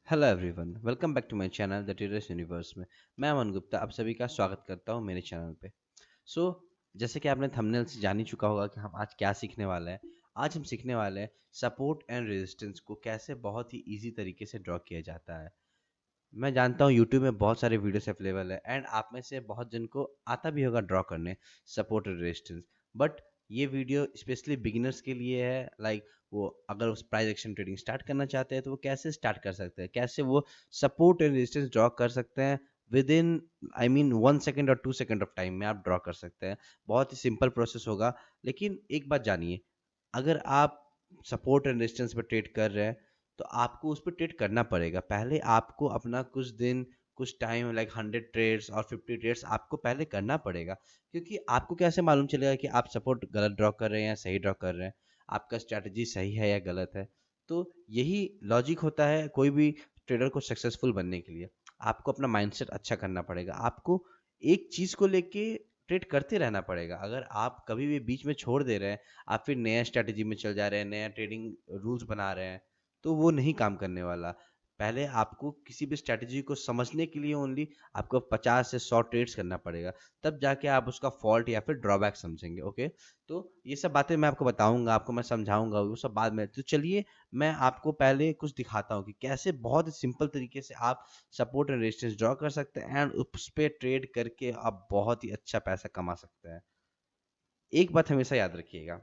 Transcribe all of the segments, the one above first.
Hello everyone, welcome back to my channel the traders universe में। मैं अमन गुप्ता आप सभी का स्वागत करता हूं मेरे चैनल पे। सो जैसे कि आपने थंबनेल से जान ही चुका होगा कि हम आज क्या सीखने वाले हैं। आज हम सीखने वाले हैं सपोर्ट एंड रेजिस्टेंस को कैसे बहुत ही इजी तरीके से ड्रॉ किया जाता है। मैं जानता हूँ यूट्यूब में बहुत सारे वीडियोस अवेलेबल है एंड आप में से बहुत जन को आता भी होगा ड्रॉ करने सपोर्ट और रेजिस्टेंस। बट ये वीडियो स्पेशली बिगिनर्स के लिए है। वो अगर उस प्राइस एक्शन ट्रेडिंग स्टार्ट करना चाहते हैं तो वो कैसे स्टार्ट कर सकते हैं, कैसे वो सपोर्ट एंड रेजिस्टेंस ड्रॉ कर सकते हैं with in I mean 1 second और 2 सेकेंड ऑफ टाइम में आप ड्रॉ कर सकते हैं। बहुत ही सिंपल प्रोसेस होगा। लेकिन एक बात जानिए, अगर आप सपोर्ट एंड रेजिस्टेंस पर ट्रेड कर रहे हैं तो आपको उस पर ट्रेड करना पड़ेगा। पहले आपको अपना कुछ दिन, कुछ टाइम, 100 ट्रेड्स और 50 ट्रेड्स आपको पहले करना पड़ेगा। क्योंकि आपको कैसे मालूम चलेगा कि आप सपोर्ट गलत ड्रॉ कर रहे हैं या सही ड्रॉ कर रहे हैं, आपका स्ट्रैटेजी सही है या गलत है। तो यही लॉजिक होता है कोई भी ट्रेडर को सक्सेसफुल बनने के लिए। आपको अपना माइंडसेट अच्छा करना पड़ेगा। आपको एक चीज़ को लेके ट्रेड करते रहना पड़ेगा। अगर आप कभी भी बीच में छोड़ दे रहे हैं, आप फिर नया स्ट्रैटेजी में चल जा रहे हैं, नया ट्रेडिंग रूल्स बना रहे हैं, तो वो नहीं काम करने वाला। पहले आपको किसी भी स्ट्रैटेजी को समझने के लिए ओनली आपको 50 से 100 ट्रेड्स करना पड़ेगा। तब जाके आप उसका फॉल्ट या फिर ड्रॉबैक समझेंगे। ओके, तो ये सब बातें मैं आपको बताऊंगा, आपको मैं समझाऊंगा, वो सब बाद में। तो चलिए मैं आपको पहले कुछ दिखाता हूँ कि कैसे बहुत ही सिंपल तरीके से आप सपोर्ट एंड रेजिस्टेंस ड्रॉ कर सकते हैं एंड उस पर ट्रेड करके आप बहुत ही अच्छा पैसा कमा सकते हैं। एक बात हमेशा याद रखिएगा,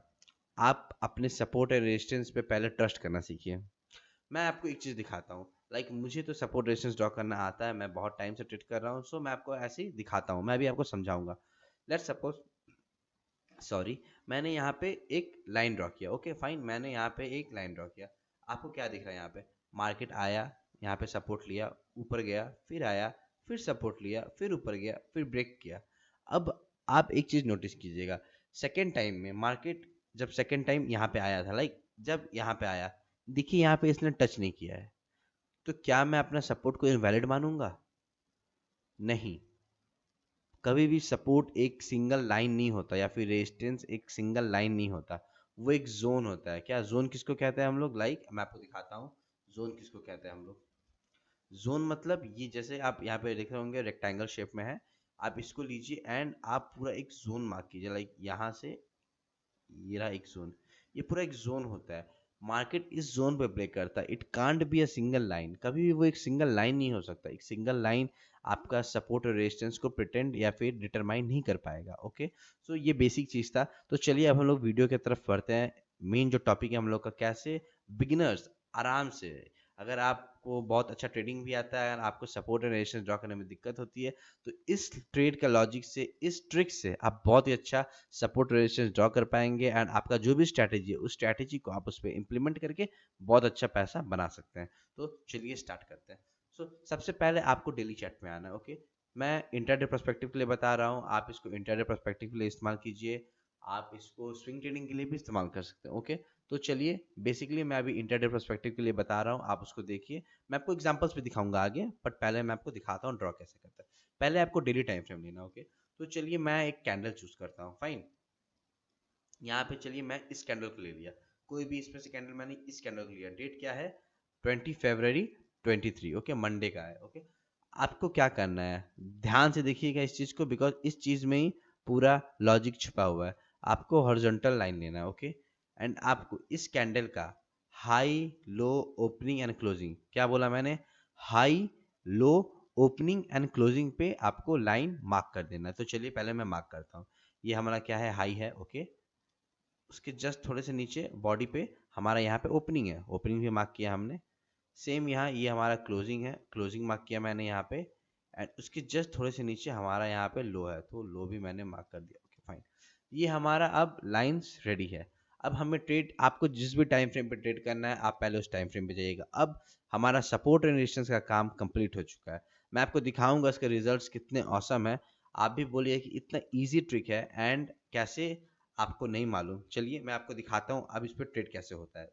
आप अपने सपोर्ट एंड रेजिस्टेंस पे पहले ट्रस्ट करना सीखिए। मैं आपको एक चीज़ दिखाता हूँ। मुझे तो सपोर्ट रेजिस्टेंस ड्रॉ करना आता है, मैं बहुत टाइम से ट्रेड कर रहा हूँ। सो मैं आपको ऐसे ही दिखाता हूँ, मैं भी आपको समझाऊंगा। लेट्स सपोज, सॉरी, मैंने यहाँ पे एक लाइन ड्रॉ किया। ओके फाइन, मैंने यहाँ पे एक लाइन ड्रॉ किया। आपको क्या दिख रहा है यहाँ पे? मार्केट आया, यहाँ पे सपोर्ट लिया, ऊपर गया, फिर आया, फिर सपोर्ट लिया, फिर ऊपर गया, फिर ब्रेक किया। अब आप एक चीज़ नोटिस कीजिएगा, सेकेंड टाइम में मार्केट जब सेकेंड टाइम यहाँ पे आया था, जब यहाँ पे आया, देखिए यहाँ पे इसने टच नहीं किया है। तो क्या मैं अपना सपोर्ट को इनवैलिड मानूंगा? नहीं। कभी भी सपोर्ट एक सिंगल लाइन नहीं होता या फिर रेजिस्टेंस एक सिंगल लाइन नहीं होता। वो एक जोन होता है। क्या जोन किसको कहते हैं हम लोग? मैं आपको दिखाता हूँ जोन किसको कहते हैं हम लोग। जोन मतलब ये, जैसे आप यहाँ पे देख रहे होंगे रेक्टेंगल शेप में है। आप इसको लीजिए एंड आप पूरा एक जोन मार्क कीजिए। यहाँ से ये रहा एक जोन। ये पूरा एक जोन होता है। मार्केट इस जोन पे ब्रेक करता है। It can't be a single line. कभी भी वो एक सिंगल लाइन नहीं हो सकता। एक सिंगल लाइन आपका सपोर्ट और रेजिस्टेंस को प्रिटेंड या फिर डिटरमाइन नहीं कर पाएगा। ओके, सो ये बेसिक चीज था। तो चलिए अब हम लोग वीडियो की तरफ बढ़ते हैं। मेन जो टॉपिक है हम लोग का, कैसे बिगिनर्स आराम से, अगर आपको बहुत अच्छा ट्रेडिंग भी आता है और आपको सपोर्ट और रेजिस्टेंस ड्रॉ करने में दिक्कत होती है, तो इस ट्रेड का लॉजिक से, इस ट्रिक से आप बहुत ही अच्छा सपोर्ट रेजिस्टेंस ड्रॉ कर पाएंगे एंड आपका जो भी स्ट्रैटेजी है उस स्ट्रैटेजी को आप उस पर इंप्लीमेंट करके बहुत अच्छा पैसा बना सकते हैं। तो चलिए स्टार्ट करते हैं। सबसे पहले आपको डेली चार्ट में आना है। ओके, मैं इंटरडे पर्सपेक्टिव के लिए बता रहा हूँ, आप इसको इंटरडे पर्सपेक्टिव के लिए इस्तेमाल कीजिए। आप इसको स्विंग ट्रेडिंग के लिए भी इस्तेमाल कर सकते हैं। ओके, तो चलिए बेसिकली मैं अभी इंटरडे पर्सपेक्टिव के लिए बता रहा हूँ, आप उसको देखिए। मैं आपको एग्जांपल्स भी दिखाऊंगा आगे, बट पहले मैं आपको दिखाता हूँ ड्रॉ कैसे करता है। पहले आपको डेली टाइम फ्रेम लेना। ओके, तो चलिए मैं एक कैंडल चूज करता हूँ। फाइन, यहाँ पे चलिए मैं इस कैंडल को ले लिया। कोई भी इसमें से कैंडल मैंने इस कैंडल को लिया। डेट क्या है? 20 फरवरी 23। ओके, मंडे का है। ओके, आपको क्या करना है, ध्यान से देखिएगा इस चीज को, बिकॉज इस चीज में ही पूरा लॉजिक छुपा हुआ है। आपको हॉरिजॉन्टल लाइन लेना है। ओके, एंड आपको इस कैंडल का high, low, opening and closing, क्या बोला मैंने? High, low, opening and closing पे आपको लाइन मार्क कर देना है। तो चलिए पहले मैं मार्क करता हूँ। ये हमारा क्या है? हाई है। ओके, उसके जस्ट थोड़े से नीचे बॉडी पे हमारा यहाँ पे ओपनिंग है, ओपनिंग भी मार्क किया हमने। सेम यहाँ ये हमारा क्लोजिंग है, क्लोजिंग मार्क किया मैंने यहाँ पे। एंड उसके जस्ट थोड़े से नीचे हमारा यहाँ पे लो है, तो लो भी मैंने मार्क कर दिया। ओके फाइन, ये हमारा अब लाइंस रेडी है। अब हमें ट्रेड, आपको जिस भी टाइम फ्रेम पे ट्रेड करना है आप पहले उस टाइम फ्रेम पे जाइएगा। अब हमारा सपोर्ट एंड रेजिस्टेंस का काम कंप्लीट हो चुका है। मैं आपको दिखाऊंगा इसके रिजल्ट्स कितने औसम है। आप भी बोलिए कि इतना इजी ट्रिक है एंड कैसे आपको नहीं मालूम। चलिए मैं आपको दिखाता हूँ अब इस पर ट्रेड कैसे होता है।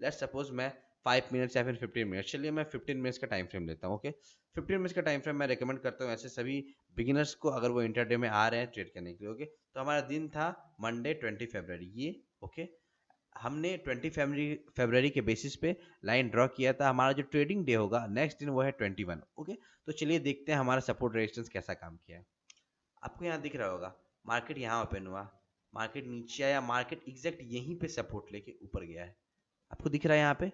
लेट्स सपोज मैं 5 मिनट्स या फिर 15 मिनट्स, चलिए मैं 15 मिनट्स का टाइम फ्रेम लेता हूँ। ओके, 15 मिनट्स का टाइम फ्रेम मैं रिकमेंड करता हूँ ऐसे सभी बिगिनर्स को, अगर वो इंटरडे में आ रहे हैं ट्रेड करने के लिए। ओके, तो हमारा दिन था मंडे 20 फरवरी ये। ओके, हमने 20 फरवरी के बेसिस पे लाइन ड्रॉ किया था। हमारा जो ट्रेडिंग डे होगा नेक्स्ट दिन वो है 21। ओके, तो चलिए देखते हैं हमारा सपोर्ट रेजिस्टेंस कैसा काम किया है। आपको यहाँ दिख रहा होगा मार्केट यहाँ ओपन हुआ, मार्केट नीचे आया, मार्केट एग्जैक्ट यहीं पे सपोर्ट लेके ऊपर गया है। आपको दिख रहा है यहाँ पे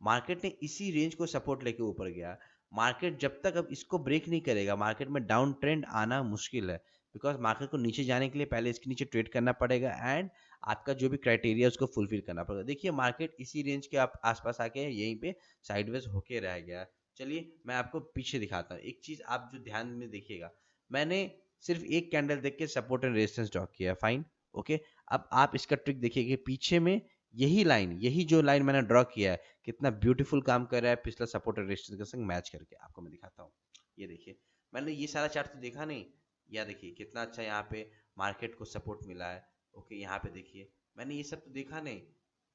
मार्केट ने इसी रेंज को सपोर्ट लेके ऊपर गया। मार्केट जब तक अब इसको ब्रेक नहीं करेगा, मार्केट में डाउन ट्रेंड आना मुश्किल है, बिकॉज मार्केट को नीचे जाने के लिए पहले इसके नीचे ट्रेड करना पड़ेगा एंड आपका जो भी क्राइटेरिया उसको फुलफिल करना पड़ेगा। देखिए मार्केट इसी रेंज के आप आसपास आके यहीं पे साइडवेज होके रह गया। चलिए मैं आपको पीछे दिखाता हूँ एक चीज, आप जो ध्यान में देखिएगा, मैंने सिर्फ एक कैंडल देख के सपोर्ट एंड रेजिस्टेंस ड्रॉ किया, फाइन ओके। अब आप इसका ट्रिक देखिए कि पीछे में यही लाइन, यही जो लाइन मैंने ड्रॉ किया है कितना ब्यूटीफुल काम कर रहा है पिछला सपोर्ट और रेजिस्टेंस के संग मैच करके। आपको मैं दिखाता हूँ, ये देखिए मैंने ये सारा चार्ट तो देखा नहीं, या देखिए कितना अच्छा यहाँ पे मार्केट को सपोर्ट मिला है। ओके, यहाँ पे देखिए मैंने ये सब तो देखा नहीं,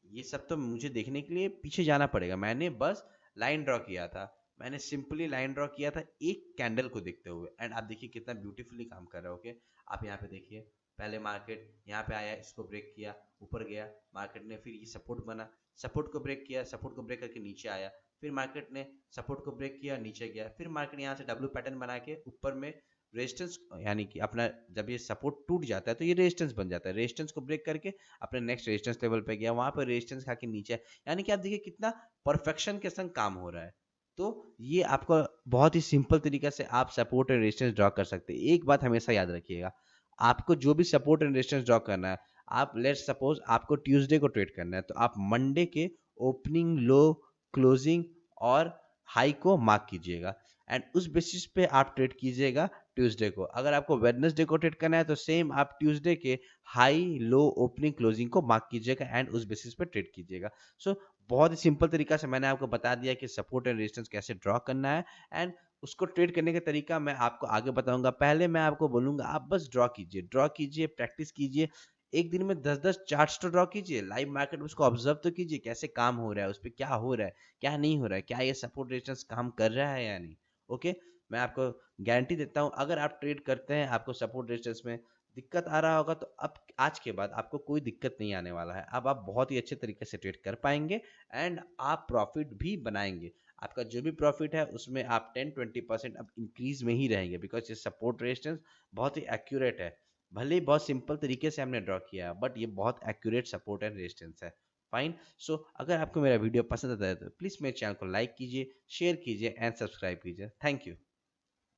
ये सब तो मुझे देखने के लिए पीछे जाना पड़ेगा। मैंने बस लाइन ड्रॉ किया था, मैंने सिंपली लाइन ड्रॉ किया था एक कैंडल को देखते हुए, एंड आप देखिए कितना ब्यूटीफुली काम कर रहा है। ओके, आप यहाँ पे देखिए पहले मार्केट यहाँ पे आया, इसको ब्रेक किया, ऊपर गया, मार्केट ने फिर ये सपोर्ट बना, सपोर्ट को ब्रेक किया, सपोर्ट को ब्रेक करके नीचे आया, फिर मार्केट ने सपोर्ट को ब्रेक किया, नीचे गया, फिर मार्केट यहाँ से डब्ल्यू पैटर्न बना के ऊपर में रेजिस्टेंस, यानी कि अपना जब ये सपोर्ट टूट जाता है तो ये रेजिस्टेंस बन जाता है, रेजिस्टेंस को ब्रेक करके अपने नेक्स्ट रेजिस्टेंस लेवल पे गया, वहां पर रेजिस्टेंस खा के नीचे, यानी कि आप देखिए कितना परफेक्शन के संग काम हो रहा है। तो ये आपको बहुत ही सिंपल तरीका से आप सपोर्ट एंड रेजिस्टेंस ड्रॉ कर सकते हैं। एक बात हमेशा याद रखिएगा, आपको जो भी सपोर्ट एंड रेजिस्टेंस ड्रॉ करना है, आप लेट्स सपोज आपको ट्यूसडे को ट्रेड करना है, तो आप मंडे के ओपनिंग, लो, क्लोजिंग और हाई को मार्क कीजिएगा एंड उस बेसिस पे आप ट्रेड कीजिएगा ट्यूसडे को। अगर आपको वेडनेसडे को ट्रेड करना है तो सेम आप ट्यूसडे के हाई, लो, ओपनिंग, क्लोजिंग को मार्क कीजिएगा एंड उस बेसिस पे ट्रेड कीजिएगा। सो बहुत ही सिंपल तरीका से मैंने आपको बता दिया कि सपोर्ट एंड रेजिस्टेंस कैसे ड्रॉ करना है, एंड उसको ट्रेड करने का तरीका मैं आपको आगे बताऊंगा। पहले मैं आपको बोलूंगा आप बस ड्रॉ कीजिए, प्रैक्टिस कीजिए, एक दिन में 10-10 चार्ट्स तो ड्रॉ कीजिए, लाइव मार्केट में उसको ऑब्जर्व तो कीजिए कैसे काम हो रहा है, उस पर क्या हो रहा है, क्या नहीं हो रहा है, क्या ये सपोर्ट रेजिस्टेंस काम कर रहा है या नहीं। ओके, मैं आपको गारंटी देता हूँ अगर आप ट्रेड करते हैं, आपको सपोर्ट रेजिस्टेंस में दिक्कत आ रहा होगा, तो अब आज के बाद आपको कोई दिक्कत नहीं आने वाला है। अब आप बहुत ही अच्छे तरीके से ट्रेड कर पाएंगे एंड आप प्रॉफिट भी बनाएंगे। आपका जो भी प्रॉफिट है उसमें आप 10-20% अब इंक्रीज में ही रहेंगे, बिकॉज ये सपोर्ट रेजिस्टेंस बहुत ही एक्यूरेट है। भले ही बहुत सिंपल तरीके से हमने ड्रॉ किया, बट ये बहुत एक्यूरेट सपोर्ट एंड रेजिस्टेंस है। फाइन। सो अगर आपको मेरा वीडियो पसंद आता है तो प्लीज़ मेरे चैनल को लाइक कीजिए, शेयर कीजिए एंड सब्सक्राइब कीजिए। Thank you.